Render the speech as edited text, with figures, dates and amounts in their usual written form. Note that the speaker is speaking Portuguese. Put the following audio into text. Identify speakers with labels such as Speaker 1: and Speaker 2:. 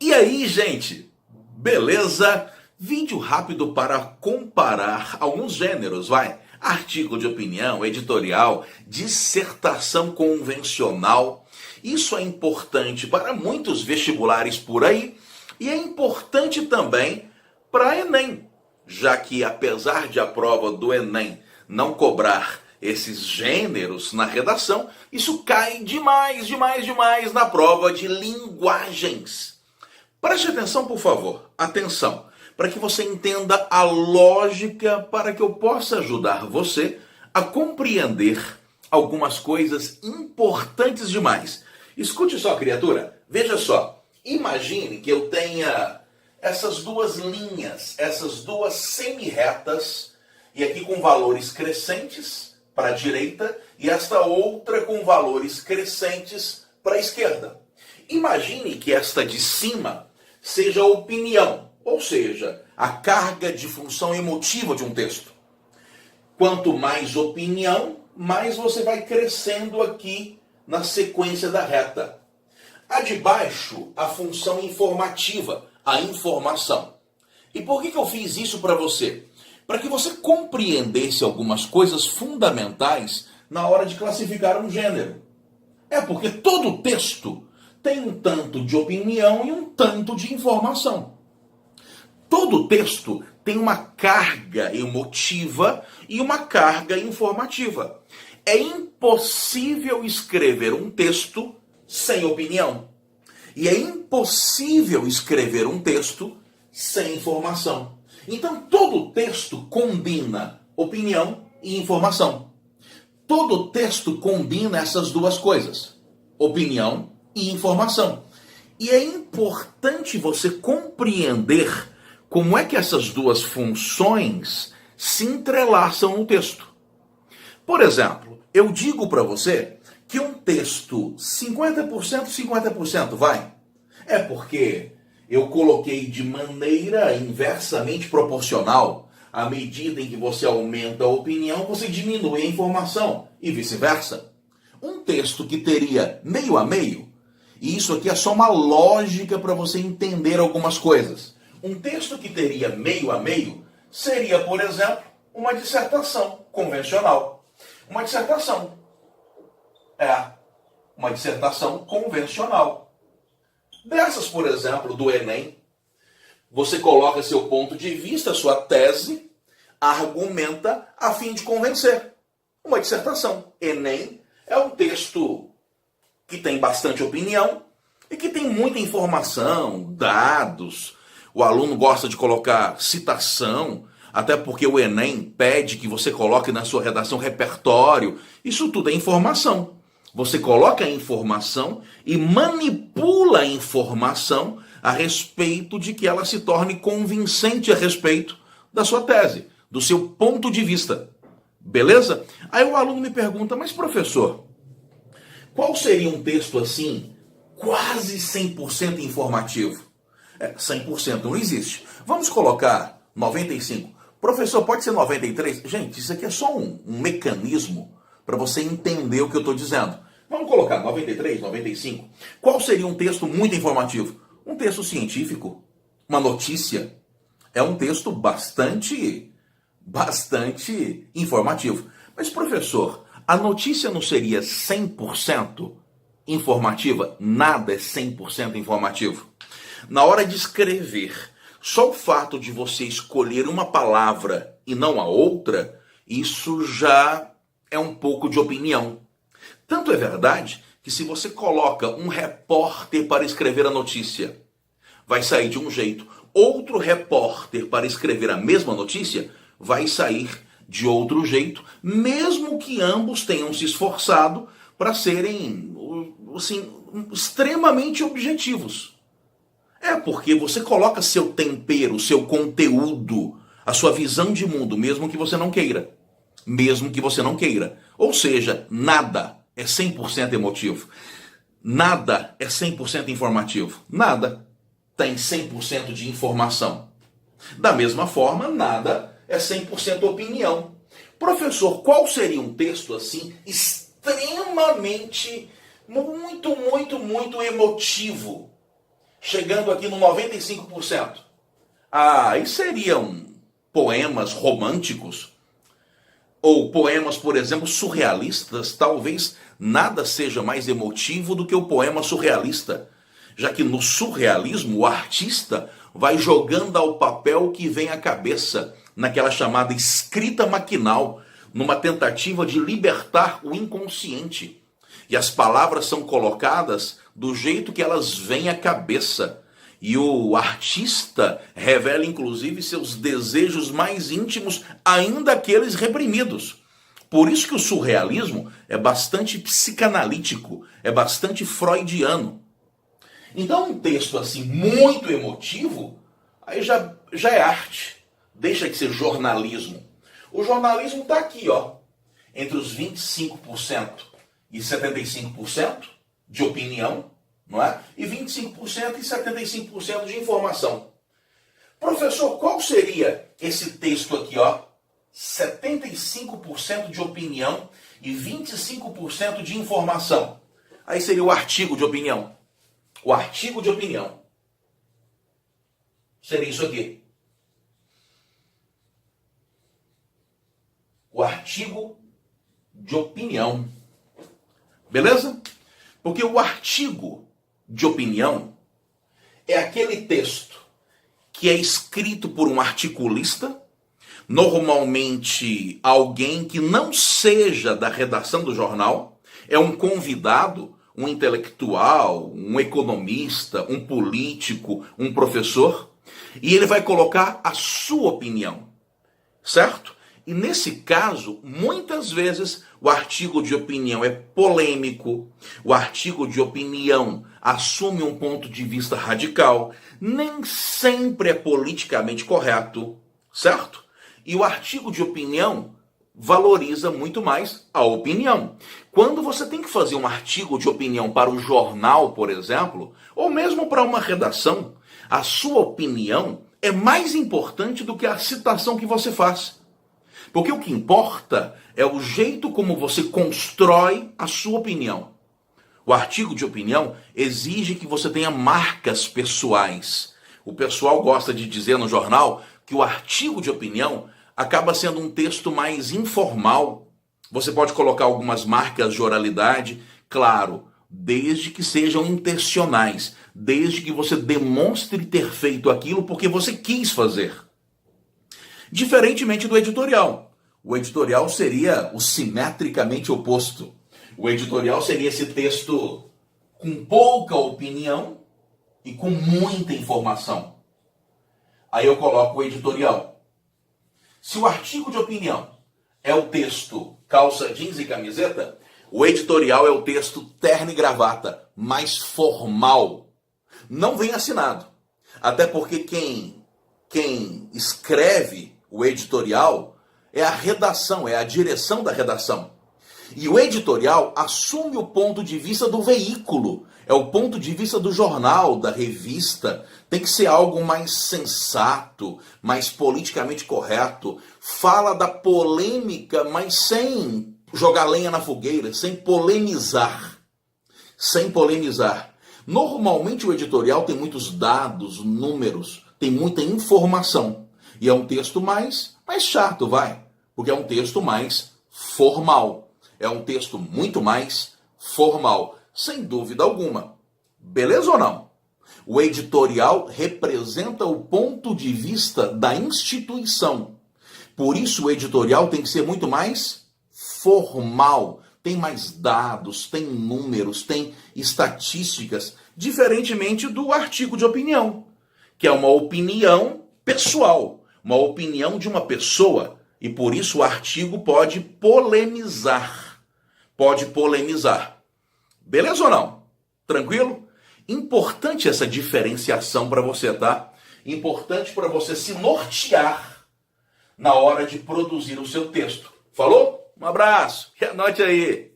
Speaker 1: E aí, gente? Beleza? Vídeo rápido para comparar alguns gêneros, vai. Artigo de opinião, editorial, dissertação convencional. Isso é importante para muitos vestibulares por aí e é importante também para Enem, já que apesar de a prova do Enem não cobrar esses gêneros na redação, isso cai demais na prova de linguagens. Preste atenção, por favor. Atenção, para que você entenda a lógica, para que eu possa ajudar você a compreender algumas coisas importantes demais. Escute só, criatura. Veja só. Imagine que eu tenha essas duas linhas, essas duas semi-retas, e aqui com valores crescentes para a direita, e esta outra com valores crescentes para a esquerda. Imagine que esta de cima seja a opinião, ou seja, a carga de função emotiva de um texto. Quanto mais opinião, mais você vai crescendo aqui na sequência da reta. A de baixo, a função informativa, a informação. E por que eu fiz isso para você? Para que você compreendesse algumas coisas fundamentais na hora de classificar um gênero. É porque todo texto tem um tanto de opinião e um tanto de informação. Todo texto tem uma carga emotiva e uma carga informativa. É impossível escrever um texto sem opinião. E é impossível escrever um texto sem informação. Então, todo texto combina opinião e informação. Todo texto combina essas duas coisas, opinião e informação. E é importante você compreender como é que essas duas funções se entrelaçam no texto. Por exemplo, eu digo para você que um texto 50%, 50% vai. É porque eu coloquei de maneira inversamente proporcional. À medida em que você aumenta a opinião, você diminui a informação e vice-versa. Um texto que teria meio a meio, e isso aqui é só uma lógica para você entender algumas coisas. Um texto que teria meio a meio seria, por exemplo, uma dissertação convencional. Uma dissertação convencional. Dessas, por exemplo, do Enem, você coloca seu ponto de vista, sua tese, argumenta a fim de convencer. Uma dissertação. Enem é um texto que tem bastante opinião e que tem muita informação, dados. O aluno gosta de colocar citação, até porque o Enem pede que você coloque na sua redação repertório. Isso tudo é informação. Você coloca a informação e manipula a informação a respeito de que ela se torne convincente a respeito da sua tese, do seu ponto de vista. Beleza? Aí o aluno me pergunta, mas professor, qual seria um texto assim, quase 100% informativo? 100% não existe. Vamos colocar 95%. Professor, pode ser 93%? Gente, isso aqui é só um mecanismo para você entender o que eu estou dizendo. Vamos colocar 93%, 95%. Qual seria um texto muito informativo? Um texto científico, uma notícia. É um texto bastante informativo. Mas, professor, a notícia não seria 100% informativa? Nada é 100% informativo. Na hora de escrever, só o fato de você escolher uma palavra e não a outra, isso já é um pouco de opinião. Tanto é verdade que se você coloca um repórter para escrever a notícia, vai sair de um jeito. Outro repórter para escrever a mesma notícia, vai sair de outro jeito, mesmo que ambos tenham se esforçado para serem, assim, extremamente objetivos. É porque você coloca seu tempero, seu conteúdo, a sua visão de mundo, mesmo que você não queira. Mesmo que você não queira. Ou seja, nada é 100% emotivo. Nada é 100% informativo. Nada tem 100% de informação. Da mesma forma, nada é 100% opinião. Professor, qual seria um texto assim extremamente, muito emotivo? chegando aqui no 95%. Ah, e seriam poemas românticos? Ou poemas, por exemplo, surrealistas? Talvez nada seja mais emotivo do que o poema surrealista, já que no surrealismo o artista vai jogando ao papel o que vem à cabeça, naquela chamada escrita maquinal, numa tentativa de libertar o inconsciente. E as palavras são colocadas do jeito que elas vêm à cabeça. E o artista revela, inclusive, seus desejos mais íntimos, ainda aqueles reprimidos. Por isso que o surrealismo é bastante psicanalítico, é bastante freudiano. Então, um texto assim muito emotivo, aí já é arte. Deixa de ser jornalismo. O jornalismo está aqui, ó, entre os 25% e 75% de opinião, não é? E 25% e 75% de informação. Professor, qual seria esse texto aqui, ó? 75% de opinião e 25% de informação. Aí seria o artigo de opinião. O artigo de opinião seria isso aqui. O artigo de opinião. Beleza? Porque o artigo de opinião é aquele texto que é escrito por um articulista, normalmente alguém que não seja da redação do jornal, é um convidado, um intelectual, um economista, um político, um professor, e ele vai colocar a sua opinião, certo? E nesse caso, muitas vezes, o artigo de opinião é polêmico, o artigo de opinião assume um ponto de vista radical, nem sempre é politicamente correto, certo? E o artigo de opinião valoriza muito mais a opinião. Quando você tem que fazer um artigo de opinião para o jornal, por exemplo, ou mesmo para uma redação, a sua opinião é mais importante do que a citação que você faz. Porque o que importa é o jeito como você constrói a sua opinião. O artigo de opinião exige que você tenha marcas pessoais. O pessoal gosta de dizer no jornal que o artigo de opinião acaba sendo um texto mais informal. Você pode colocar algumas marcas de oralidade, claro, desde que sejam intencionais, desde que você demonstre ter feito aquilo porque você quis fazer. Diferentemente do editorial. O editorial seria o simetricamente oposto. O editorial seria esse texto com pouca opinião e com muita informação. Aí eu coloco o editorial. Se o artigo de opinião é o texto calça jeans e camiseta, o editorial é o texto terno e gravata, mais formal. Não vem assinado. Até porque quem escreve o editorial é a redação, é a direção da redação. E o editorial assume o ponto de vista do veículo, é o ponto de vista do jornal, da revista. Tem que ser algo mais sensato, mais politicamente correto. Fala da polêmica, mas sem jogar lenha na fogueira, sem polemizar. Sem polemizar. Normalmente o editorial tem muitos dados, números, tem muita informação. E é um texto mais chato, vai. Porque é um texto mais formal. É um texto muito mais formal, sem dúvida alguma. Beleza ou não? O editorial representa o ponto de vista da instituição. Por isso o editorial tem que ser muito mais formal. Tem mais dados, tem números, tem estatísticas, diferentemente do artigo de opinião, que é uma opinião pessoal, uma opinião de uma pessoa. E por isso o artigo pode polemizar. Pode polemizar. Beleza ou não? Tranquilo? Importante essa diferenciação para você, tá? Importante para você se nortear na hora de produzir o seu texto. Falou? Um abraço e anote aí.